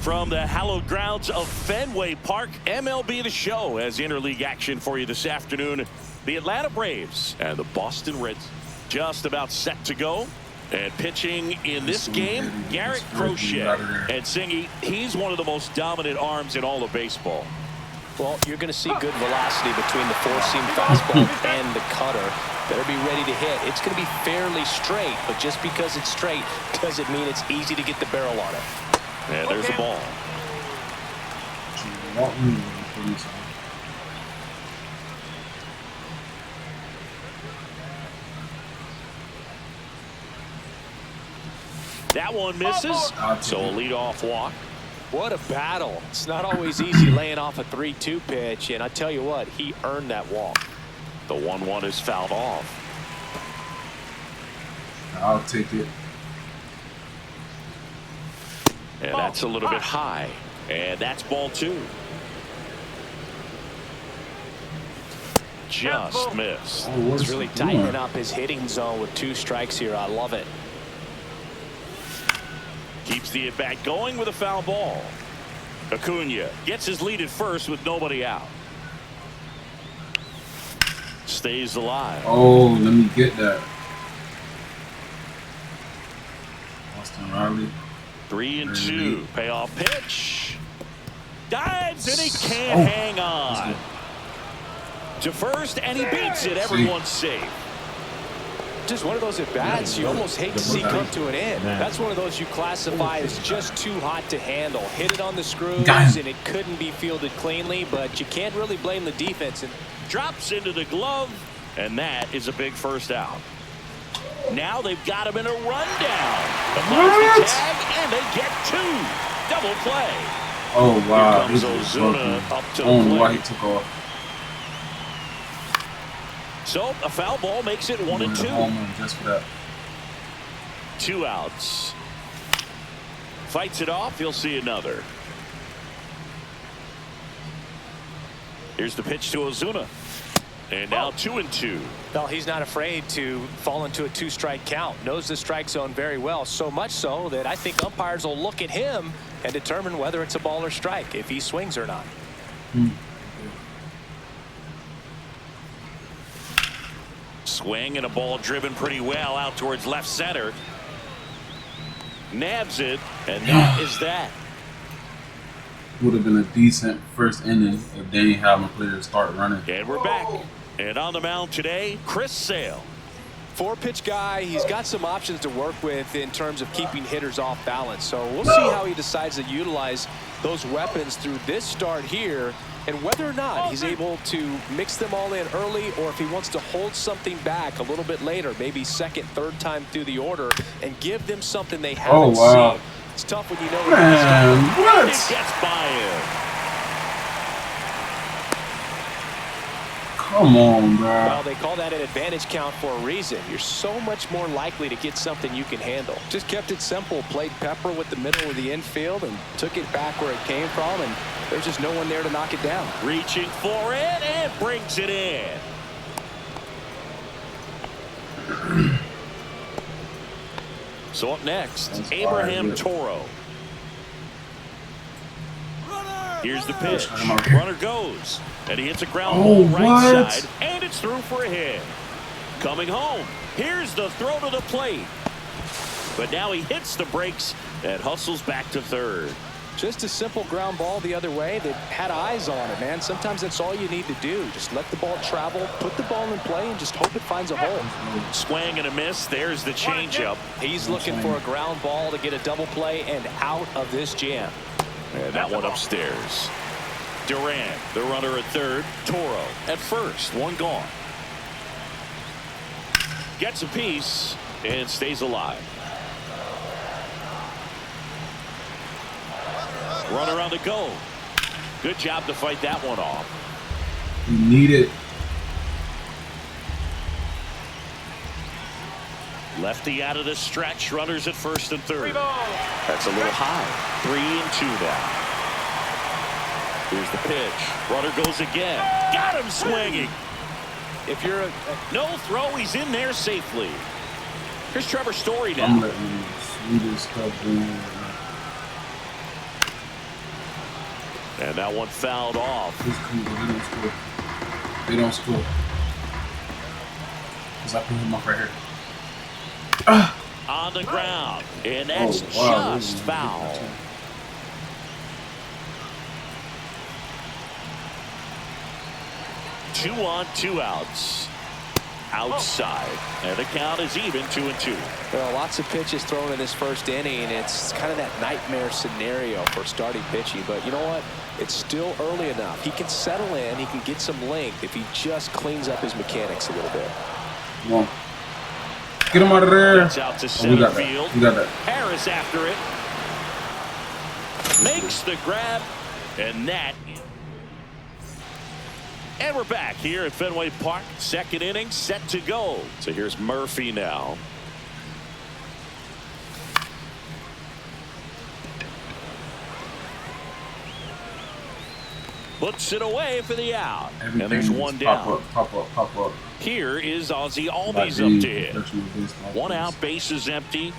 From the hallowed grounds of Fenway Park, MLB The Show has interleague action for you this afternoon. The Atlanta Braves and the Boston Reds just about set to go. And pitching in this game, Garrett Crochet. And Singy, he's one of the most dominant arms in all of baseball. Well, you're going to see good velocity between the four-seam fastball and the cutter. Better be ready to hit. It's going to be fairly straight, but just because it's straight doesn't mean it's easy to get the barrel on it. And there's a ball. That one misses, so a leadoff walk. What a battle. It's not always easy laying off a 3-2 pitch, and I tell you what, he earned that walk. The 1-1 is fouled off. I'll take it. And that's a little bit high. And that's ball 2. Just missed. He's really tightening up his hitting zone with 2 strikes here. I love it. Keeps the at-bat going with a foul ball. Acuna gets his lead at first with nobody out. Stays alive. Oh, let me get that. Austin Riley. 3-2. Payoff pitch. Dives and he can't hang on. To first, and he beats it. Everyone's safe. Just one of those at-bats you almost hate to see come to an end. That's one of those you classify as just too hot to handle. Hit it on the screws, and it couldn't be fielded cleanly, but you can't really blame the defense. And drops into the glove, and that is a big first out. Now they've got him in a rundown. Applies the tag, and they get 2. Double play. Oh, wow. Here comes Ozuna up to the plate. He took off. So a foul ball makes it 1-2. Just for that. 2 outs. Fights it off. He'll see another. Here's the pitch to Ozuna. And now 2-2. Well, he's not afraid to fall into a 2-strike count. Knows the strike zone very well. So much so that I think umpires will look at him and determine whether it's a ball or strike, if he swings or not. Swing and a ball driven pretty well out towards left center. Nabs it, and that is that. Would have been a decent first inning if they didn't have my players start running. And we're back. And on the mound today, Chris Sale. 4-pitch guy. He's got some options to work with in terms of keeping hitters off balance. So we'll see how he decides to utilize those weapons through this start here, and whether or not he's able to mix them all in early, or if he wants to hold something back a little bit later, maybe second, third time through the order, and give them something they haven't seen. It's tough when you know what? It gets by him. Come on, bro. Well, they call that an advantage count for a reason. You're so much more likely to get something you can handle. Just kept it simple. Played pepper with the middle of the infield and took it back where it came from, and there's just no one there to knock it down. Reaching for it and brings it in. So up next, Abraham Toro. Here's the pitch. Runner goes. And he hits a ground ball right side. And it's through for a hit. Coming home. Here's the throw to the plate. But now he hits the brakes and hustles back to third. Just a simple ground ball the other way that had eyes on it, man. Sometimes that's all you need to do. Just let the ball travel, put the ball in play, and just hope it finds a hole. Swing and a miss. There's the changeup. He's looking for a ground ball to get a double play and out of this jam. And that one upstairs. Duran, the runner at third. Toro at first. One gone. Gets a piece and stays alive. Runner on the go. Good job to fight that one off. You need it. Lefty out of the stretch. Runners at first and third. That's a little high. 3-2 now. Here's the pitch. Runner goes again. Got him swinging. If you're no throw, he's in there safely. Here's Trevor Story now. I'm letting you see this stuff in. And that one fouled off. They don't score. They don't score. Because I put him up right here. On the ground. And that's just foul. Two on, two outs. Outside. And the count is even 2-2. Well, lots of pitches thrown in this first inning. It's kind of that nightmare scenario for starting pitching. But you know what? It's still early enough. He can settle in. He can get some length if he just cleans up his mechanics a little bit. Come on. Get him out of there. It's out to center field. We got that. Harris after it. Makes the grab. And that. And we're back here at Fenway Park. Second inning set to go. So here's Murphy now. Puts it away for the out. Everything and there's one down. Pop up. Here is Ozzie Albies up to hit. One out, base is empty.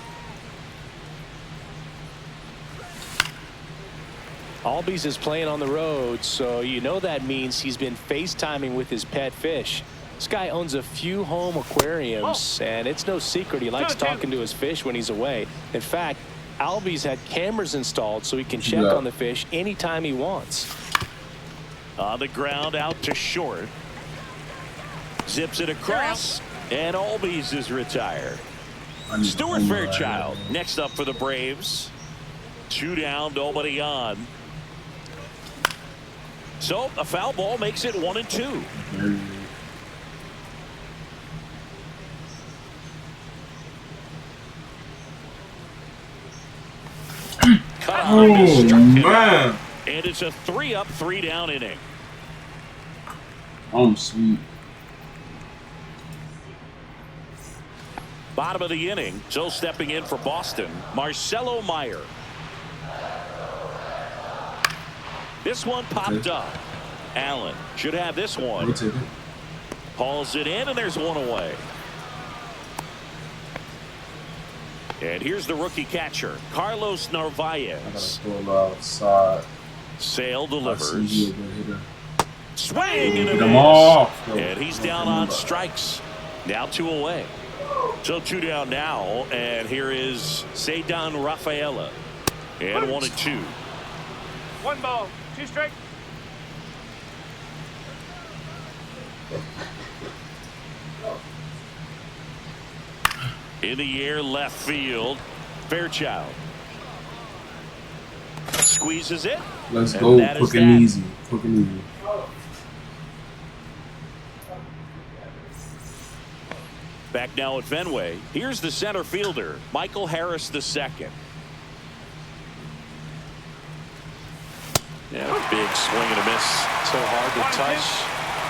Albies is playing on the road, so you know that means he's been FaceTiming with his pet fish. This guy owns a few home aquariums, and it's no secret he likes talking to his fish when he's away. In fact, Albies had cameras installed so he can check on the fish anytime he wants. On the ground, out to short. Zips it across, and Albies is retired. Stuart Fairchild next up for the Braves. Two down, nobody on. So a foul ball makes it 1-2. Cut off, man. and it's a 3-up, 3-down inning. Sweet. Bottom of the inning, so stepping in for Boston, Marcelo Meyer. This one popped up. Allen should have this one. Hauls it in, and there's one away. And here's the rookie catcher, Carlos Narvaez. Sale delivers. Swing and a miss. And he's down on strikes. Now 2 away. So 2 down now, and here is Ceddanne Rafaela. And 1-2. 1 ball, 2 strikes. In the air, left field. Fairchild squeezes it. Let's go. Quick and easy. Back now at Fenway. Here's the center fielder, Michael Harris II. Yeah, big swing and a miss. So hard to touch.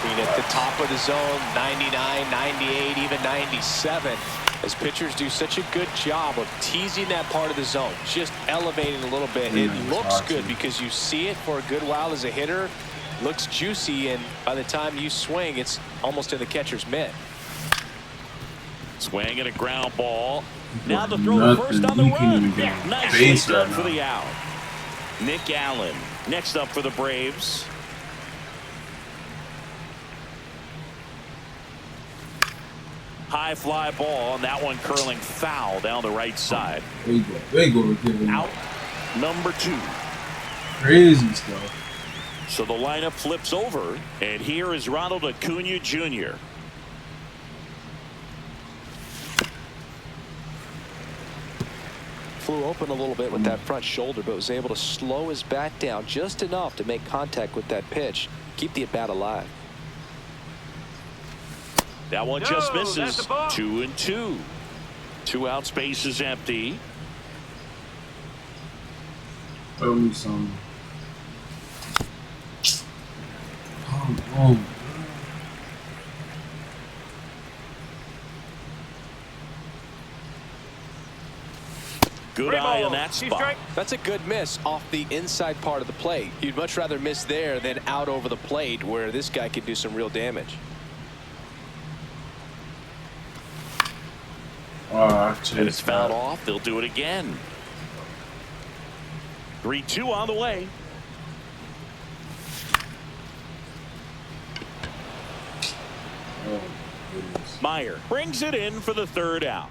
I mean, at the top of the zone, 99, 98, even 97. As pitchers do such a good job of teasing that part of the zone, just elevating a little bit. It looks good because you see it for a good while as a hitter. Looks juicy, and by the time you swing, it's almost in the catcher's mitt. Swing and a ground ball. Now the throw first on the run. Nicely done for the out. Nick Allen next up for the Braves. High fly ball, and that one curling foul down the right side. There you go. Out number 2. Crazy stuff. So the lineup flips over, and here is Ronald Acuna Jr. Flew open a little bit with that front shoulder, but was able to slow his bat down just enough to make contact with that pitch, keep the at-bat alive. That one just misses. 2-2. 2 out, space is empty. Throw me some. Oh. Good eye on that spot. That's a good miss off the inside part of the plate. You'd much rather miss there than out over the plate, where this guy could do some real damage. And it's fouled off. They'll do it again. 3-2 on the way. Oh, goodness. Meyer brings it in for the third out.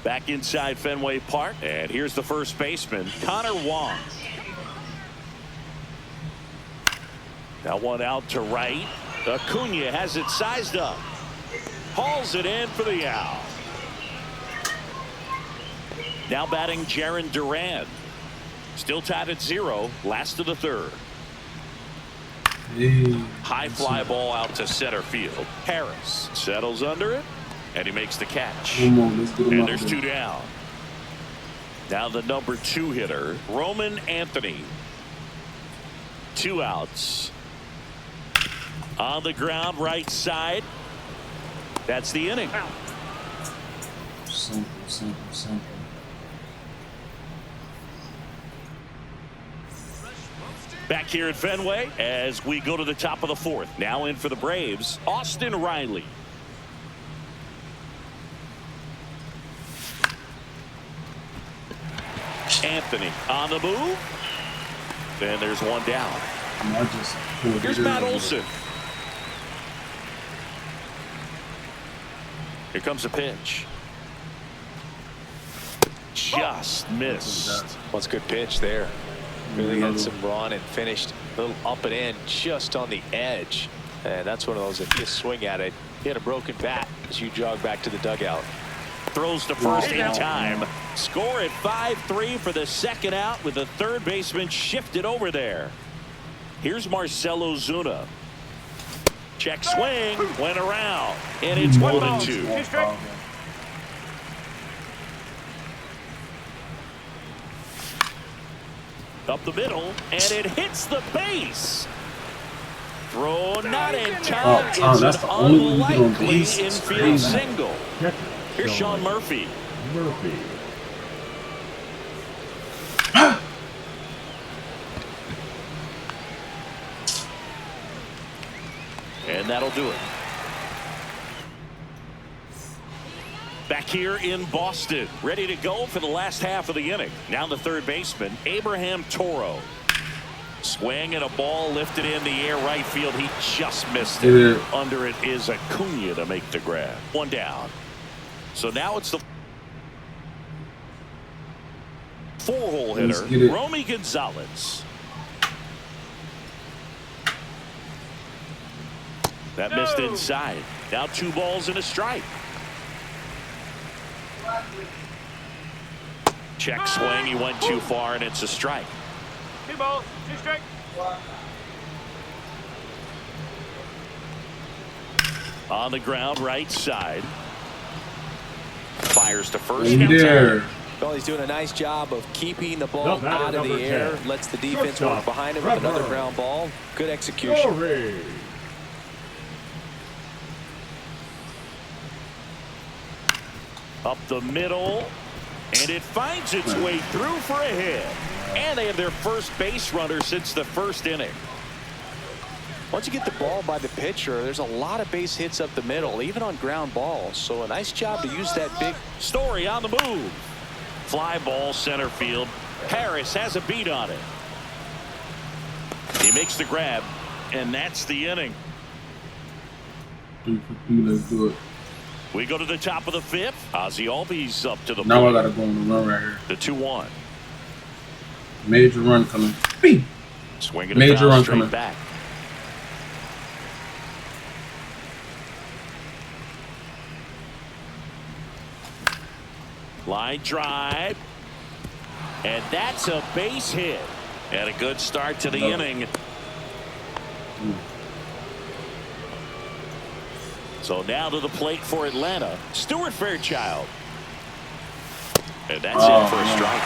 Back inside Fenway Park, and here's the first baseman, Connor Wong. Now one out to right. Acuna has it sized up. Hauls it in for the out. Now batting Jarren Duran. Still tied at 0, last of the third. Hey. High fly ball out to center field. Harris settles under it, and he makes the catch. Come on, let's get him And out there's there. 2 down. Now the number 2 hitter, Roman Anthony. 2 outs. On the ground, right side. That's the inning. Simple, simple, simple. Back here at Fenway as we go to the top of the 4th. Now in for the Braves, Austin Riley. Anthony on the move. And there's 1 down. And I just pulled it Here's in Matt there. Olson. Here comes a pitch. Just missed. What's a good pitch there. Really had some run and finished a little up and in just on the edge. And that's one of those, if you swing at it, hit a broken bat as you jog back to the dugout. Throws to first in time. Score at 5-3 for the second out with the third baseman shifted over there. Here's Marcell Ozuna. Check swing, went around, and it's 1-2. Up the middle, and it hits the base. Throw not in time. Oh, It's that's an the only one we get on unlikely base. infield Crazy. single. Here's Sean Murphy. And that'll do it. Back here in Boston, ready to go for the last half of the inning. Now the third baseman, Abraham Toro. Swing and a ball lifted in the air right field. He just missed it. Yeah. Under it is Acuna to make the grab. 1 down. So now it's the 4-hole Let's hitter, get it. Romy Gonzalez. That missed inside. Now 2 balls and a strike. Check swing. He went too far, and it's a strike. 2 balls, 2 strikes. On the ground, right side. Fires to first. In there. Well, he's doing a nice job of keeping the ball out of the air. Lets the defense work behind him with another ground ball. Good execution. Up the middle, and it finds its way through for a hit. And they have their first base runner since the first inning. Once you get the ball by the pitcher, there's a lot of base hits up the middle, even on ground balls. So a nice job to use that big. Story on the move. Fly ball center field. Harris has a beat on it. He makes the grab, and that's the inning. 3 for 3, let's do it. We go to the top of the 5th. Ozzie Albies up to the Now I plate. gotta go on the run right here. The 2-1. Major run coming. Beep. Swinging a Major foul run straight coming. back. Line drive. And that's a base hit. And a good start to the inning. So now to the plate for Atlanta, Stuart Fairchild. And that's it for a strike.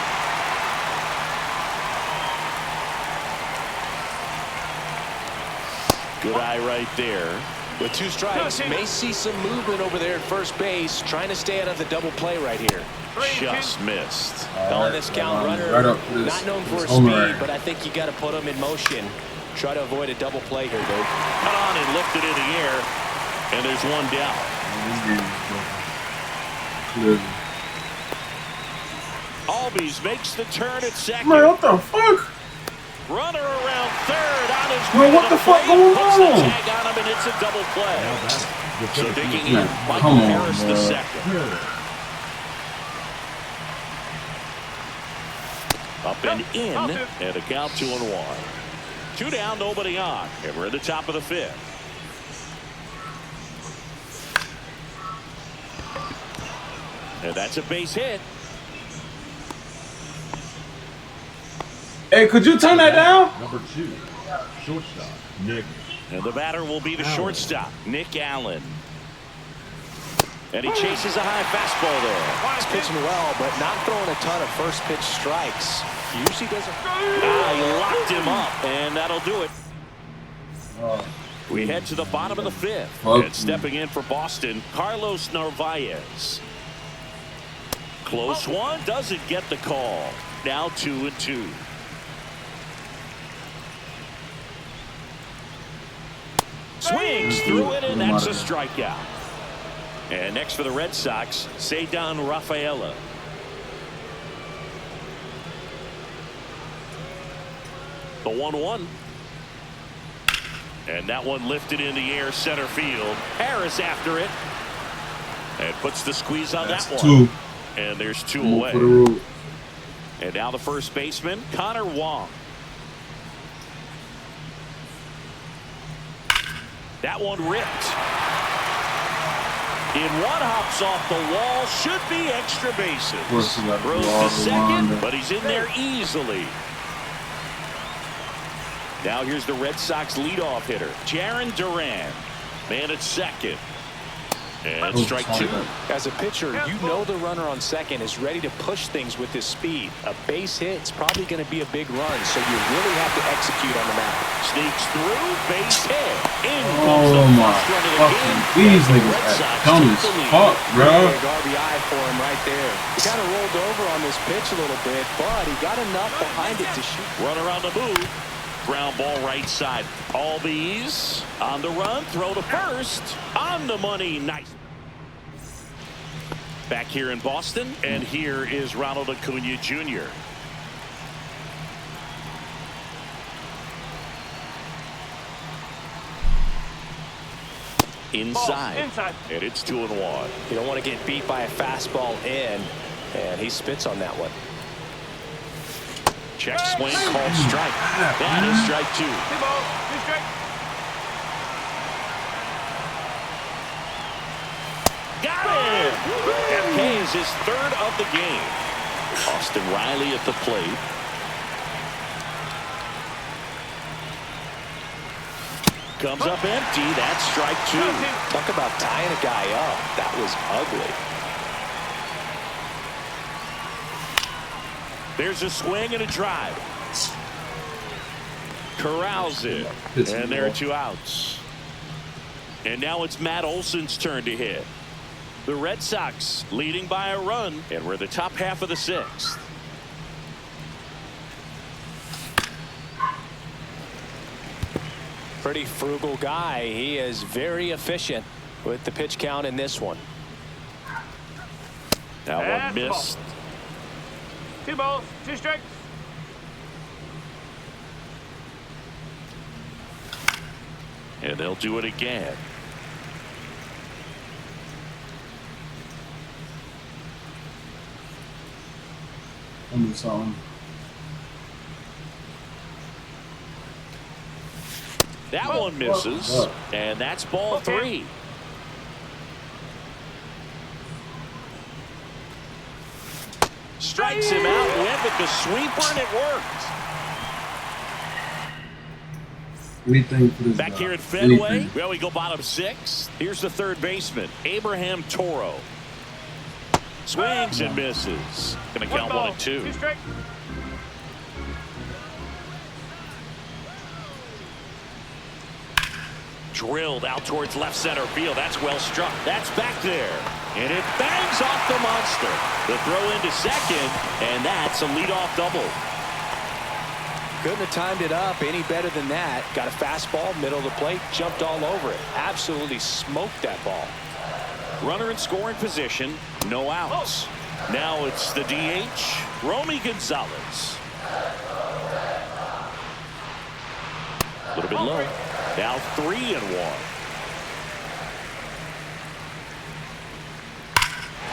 Good eye right there. With 2 strikes, may see some movement over there at first base, trying to stay out of the double play right here. Just missed. Calling this count runner, right up for this, not known for his homer speed, right. but I think you got to put him in motion. Try to avoid a double play here, dude. Cut on and lifted in the air. And there's 1 down. This game is broken. Clearly. Albies makes the turn at second. Man, what the fuck? Runner around third on his Bro, way to what the fuck plate. going Puts the on? tag on him, and it's a double play. So digging in, Man, Michael come on, Harris the bro. second. Up and in, and a count 2-1. 2 down, nobody on, and we're at the top of the 5th. And that's a base hit. Hey, could you turn that down? Number 2, shortstop, Nick. And the batter will be the shortstop, Nick Allen. And he chases a high fastball there. He's pitching well, but not throwing a ton of first pitch strikes. Usually doesn't. He locked him up, and that'll do it. Oh, We head to the bottom of the 5th. Fuck And stepping in for Boston, Carlos Narvaez. Close one, doesn't get the call. Now 2-2. Swings through it, and that's a strikeout. And next for the Red Sox, Cedar Rafaela. The 1-1. And that one lifted in the air center field. Harris after it. And puts the squeeze on that's that one. 2. And there's 2 Come on away. for the road. And now the first baseman, Connor Wong. That one ripped. In one, hops off the wall, should be extra bases. course, he got the Throws ball to to second, Wanda. but he's in there easily. Now here's the Red Sox leadoff hitter, Jaron Duran. Man at second. And strike 2. As a pitcher, you know the runner on second is ready to push things with his speed. A base hit is probably going to be a big run, so you really have to execute on the mound. Sneaks through, base hit. In Oh goes the my first run of the fucking game. these The niggas Red are Sox dumb took as the lead. fuck, bro. Big RBI for him right there. He kind of rolled over on this pitch a little bit, but he got enough behind it to shoot. Runner on the move. Ground ball right side. Albies on the run. Throw to first. On the money. Nice. Back here in Boston, and here is Ronald Acuna Jr. Inside. And it's 2-1. You don't want to get beat by a fastball in, and he spits on that one. Check swing, called strike. That is strike 2. 2 balls, 2 strikes. Got it! MK is his 3rd of the game. Austin Riley at the plate. Comes up empty. That's strike 2. Talk about tying a guy up. That was ugly. There's a swing and a drive. Corrals it. And there are 2 outs. And now it's Matt Olson's turn to hit. The Red Sox leading by a run, and we're the top half of the 6th. Pretty frugal guy. He is very efficient with the pitch count in this one. That one That's missed. 2 balls, 2 strikes. And they'll do it again. Let me something. That one misses, and that's ball 3. Strikes him out, went with the sweeper, and it worked. Anything for this Back guy. here at Fenway, Anything. well, we go bottom 6. Here's the third baseman, Abraham Toro. Swings and misses. Going to count 1 and 2. 2 strikes. Drilled out towards left center field. That's well struck. That's back there. And it bangs off the monster. The throw into second, and that's a leadoff double. Couldn't have timed it up any better than that. Got a fastball, middle of the plate, jumped all over it. Absolutely smoked that ball. Runner in scoring position, no outs. Now it's the DH, Romy Gonzalez. A little bit low. Now 3-1.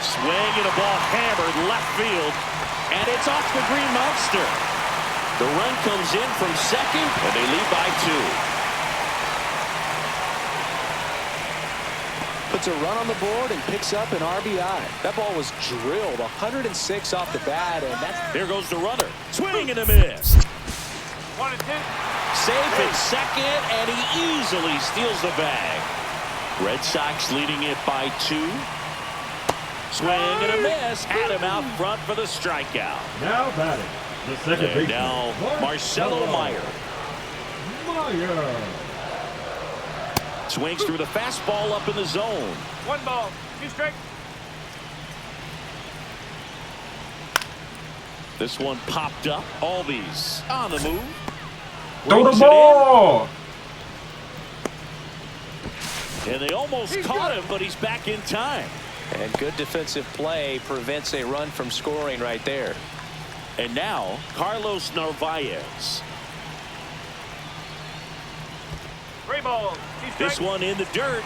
Swing and a ball hammered left field. And it's off the green monster. The run comes in from second, and they lead by 2. Puts a run on the board and picks up an RBI. That ball was drilled 106 off the bat, and that's... There goes the runner. Swing and a miss. 1 and 2. Safe at second, and he easily steals the bag. Red Sox leading it by 2. Swing and a miss. Had him out front for the strikeout. Now batting, the second And baseman. now Marcelo Meyer. Meyer. Swings through the fastball up in the zone. 1 ball, 2 strikes. This one popped up. Albies on the move. Throw Brings the it ball. in. And they almost caught him, but he's back in time. And good defensive play prevents a run from scoring right there. And now Carlos Narvaez. 3 balls, 2 strikes. This one in the dirt.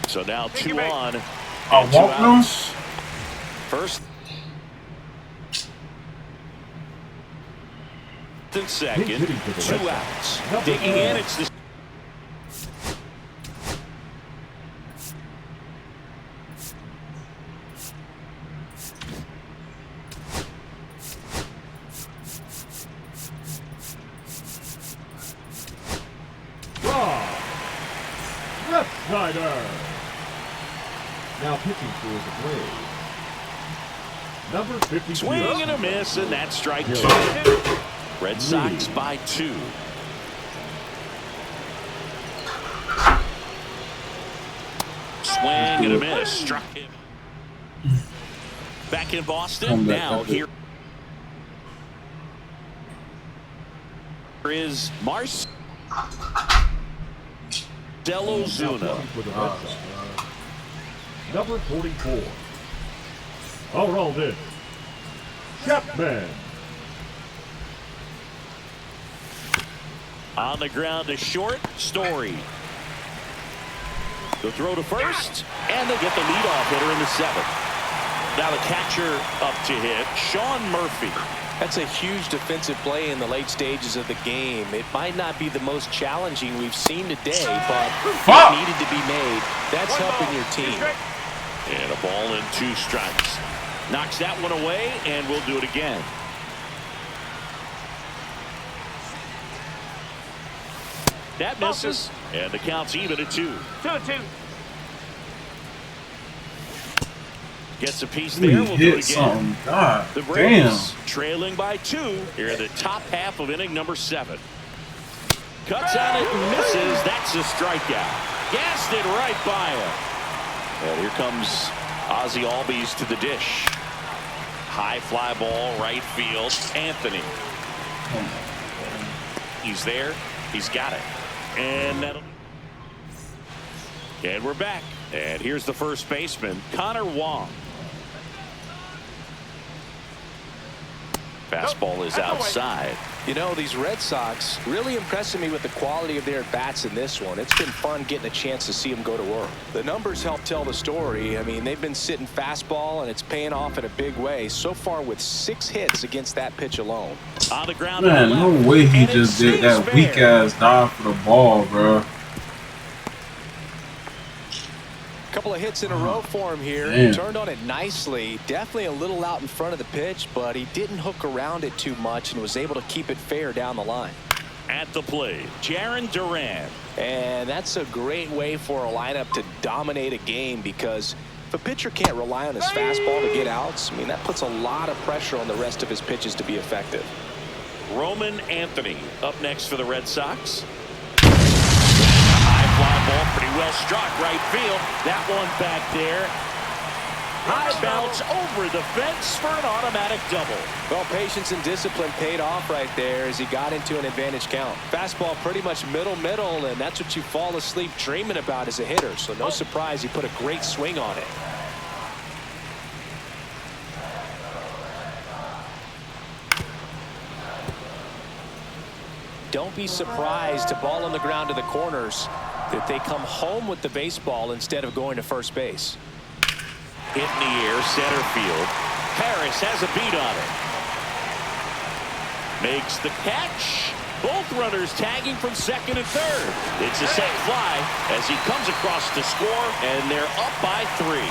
So now 2 on. A And 2 walk now? outs. First and second, Hitting for the 2 Red outs. Sox. Number Digging 4. in, it's the Draw. Left sider. Now pitching for the Braves. Number 52. swing and a miss, and that's strike 2. 2. Red Sox by 2. Swing and a miss. Struck him. Back in Boston. Come back, Now that's it. here is Marcelo Now Zuna. pitching for the Red Sox. Number 44. Aroldis Chapman. On the ground to short. Story. The throw to first, and they get the leadoff hitter in the 7th. Now the catcher up to hit, Sean Murphy. That's a huge defensive play in the late stages of the game. It might not be the most challenging we've seen today, but Fuck. it needed to be made. That's 1 helping ball, your 2 team. strikes. And a ball and 2 strikes. Knocks that one away, and we'll do it again. That misses, and the count's even at 2. 2 and 2. Gets a piece We there. We'll do it hit again. something. God The damn. Braves trailing by 2 here in the top half of inning number 7. Cuts on it and misses. That's a strikeout. Gassed it right by him. And here comes Ozzie Albies to the dish. High fly ball, right field. Anthony. He's there. He's got it. And that'll. And we're back. And here's the first baseman, Connor Wong. Fastball is outside. You know, these Red Sox really impressing me with the quality of their at-bats in this one. It's been fun getting a chance to see them go to work. The numbers help tell the story. I mean, they've been sitting fastball, and it's paying off in a big way. So far with 6 hits against that pitch alone. On the ground. Man, to the no left, way he and it just did that stays weak fair. ass dive for the ball, bro. Couple of hits in a row for him here. Damn. Turned on it nicely. Definitely a little out in front of the pitch, but he didn't hook around it too much and was able to keep it fair down the line. At the plate, Jaron Duran. And that's a great way for a lineup to dominate a game, because if a pitcher can't rely on his fastball to get outs, I mean, that puts a lot of pressure on the rest of his pitches to be effective. Roman Anthony up next for the Red Sox. High fly ball, pretty well struck right field. That one back there. High bounce over the fence for an automatic double. Well, patience and discipline paid off right there as he got into an advantage count. Fastball pretty much middle, and that's what you fall asleep dreaming about as a hitter. So no surprise he put a great swing on it. Don't be surprised to ball on the ground to the corners that they come home with the baseball instead of going to first base. Hit in the air, center field. Harris has a beat on it. Makes the catch. Both runners tagging from second and third. It's a sac fly as he comes across to score, and they're up by 3.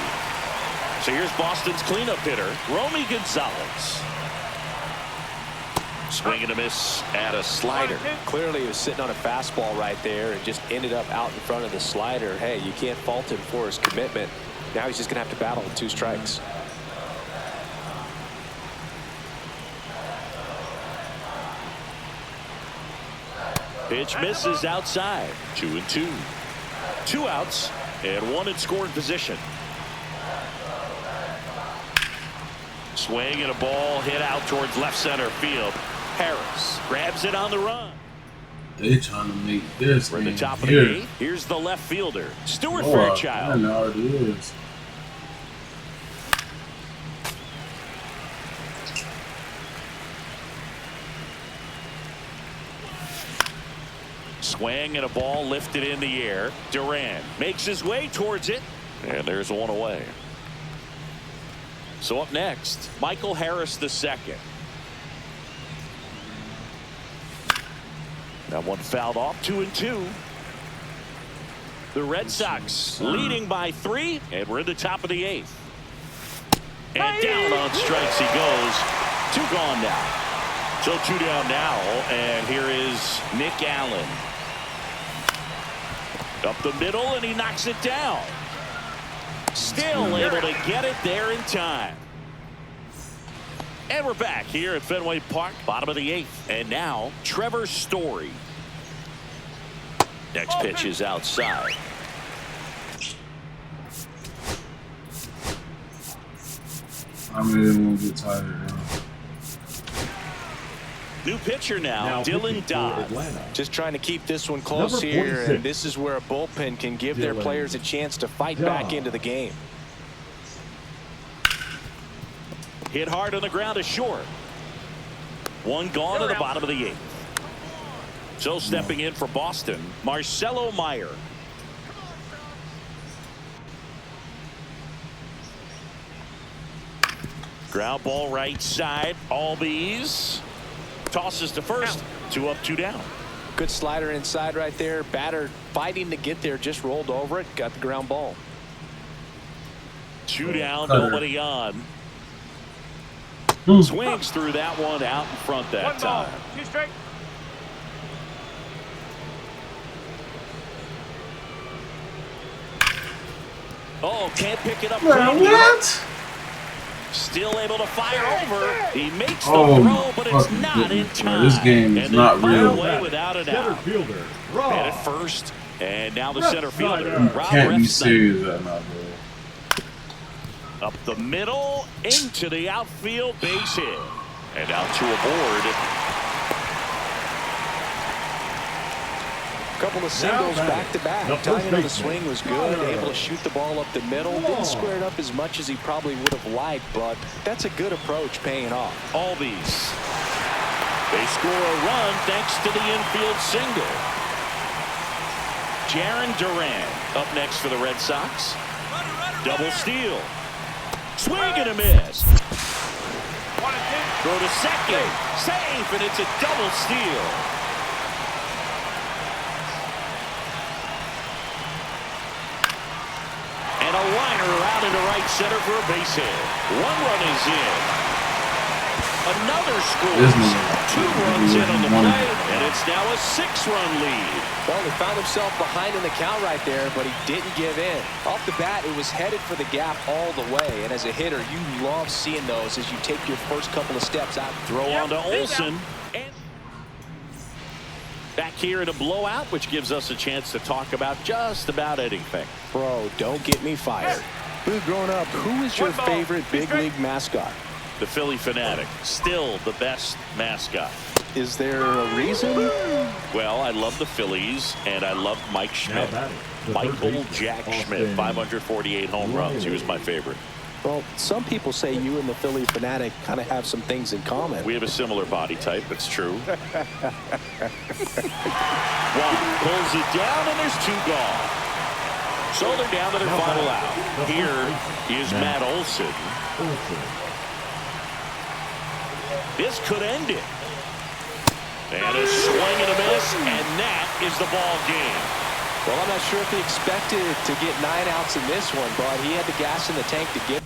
So here's Boston's cleanup hitter, Romy Gonzalez. Swing and a miss at a slider. Clearly he was sitting on a fastball right there and just ended up out in front of the slider. Hey, you can't fault him for his commitment. Now he's just going to have to battle with 2 strikes. Pitch misses outside. 2-2. 2 outs and 1 in scoring position. Swing and a ball hit out towards left center field. Harris grabs it on the run. They trying to make this For the thing top of here. the 8th, here's the left fielder, Stuart Oh, Fairchild. I know it is. Swing and a ball lifted in the air. Duran makes his way towards it, and there's 1 away. So up next, Michael Harris II. That one fouled off. 2-2. The Red Sox leading by 3, and we're in the top of the 8th. And down on strikes he goes. 2 gone now. So 2 down now, and here is Nick Allen. Up the middle, and he knocks it down. Still able to get it there in time. And we're back here at Fenway Park, bottom of the 8th. And now, Trevor Story. Next pitch is outside. I really won't get tired now. New pitcher now Dylan Dodd. Just trying to keep this one close here, and this is where a bullpen can give their players a chance to fight back into the game. Hit hard on the ground is short. 1 gone to the bottom of the 8th. So stepping in for Boston, Marcelo Meyer. Ground ball right side. Albies tosses to first. 2 up, 2 down. Good slider inside right there. Batter fighting to get there, just rolled over it, got the ground ball. 2 down, nobody on. Swings through that one out in front that time. 2 strike. Oh, can't pick it up. What? Still able to fire over. He makes the Oh, throw, but it's fucking not in goodness, bro. time. This game is and not they real. away without an Center out. fielder, And Rob. at first, and now the center fielder, Snyder. Rob Can't be Refsnyder. serious right now, bro. Up the middle, into the outfield, base hit. And out to a board. Couple of singles back to back. The first Timing on the baseman, swing was good. Snyder. Able to shoot the ball up the middle. Didn't square it up as much as he probably would have liked, but that's a good approach paying off. Albies. They score a run thanks to the infield single. Jaron Duran up next for the Red Sox. Double steal. Swing and a miss. 1 and 2. Throw to second. Safe, and it's a double steal. And a liner out into right center for a base hit. 1 run is in. Another This scores. nigga- 2 runs in on the One. play, and it's now a 6-run lead. Well, he found himself behind in the count right there, but he didn't give in. Off the bat, it was headed for the gap all the way. And as a hitter, you love seeing those as you take your first couple of steps out. Throw on to Olsen. And back here in a blowout, which gives us a chance to talk about just about anything. Bro, don't get me fired. Boo, growing up, who is your One ball. favorite big league mascot? The Philly Fanatic, still the best mascot. Is there a reason? Well, I love the Phillies, and I love Mike Schmidt. Michael Jack Schmidt, 548 home runs. He was my favorite. Well, some people say you and the Philly Fanatic kind of have some things in common. We have a similar body type. That's true. One pulls it down, and there's 2 gone. So they're down to their final out. Here is Matt Olson. This could end it. And a swing and a miss, and that is the ball game. Well, I'm not sure if he expected to get 9 outs in this one, but he had the gas in the tank to get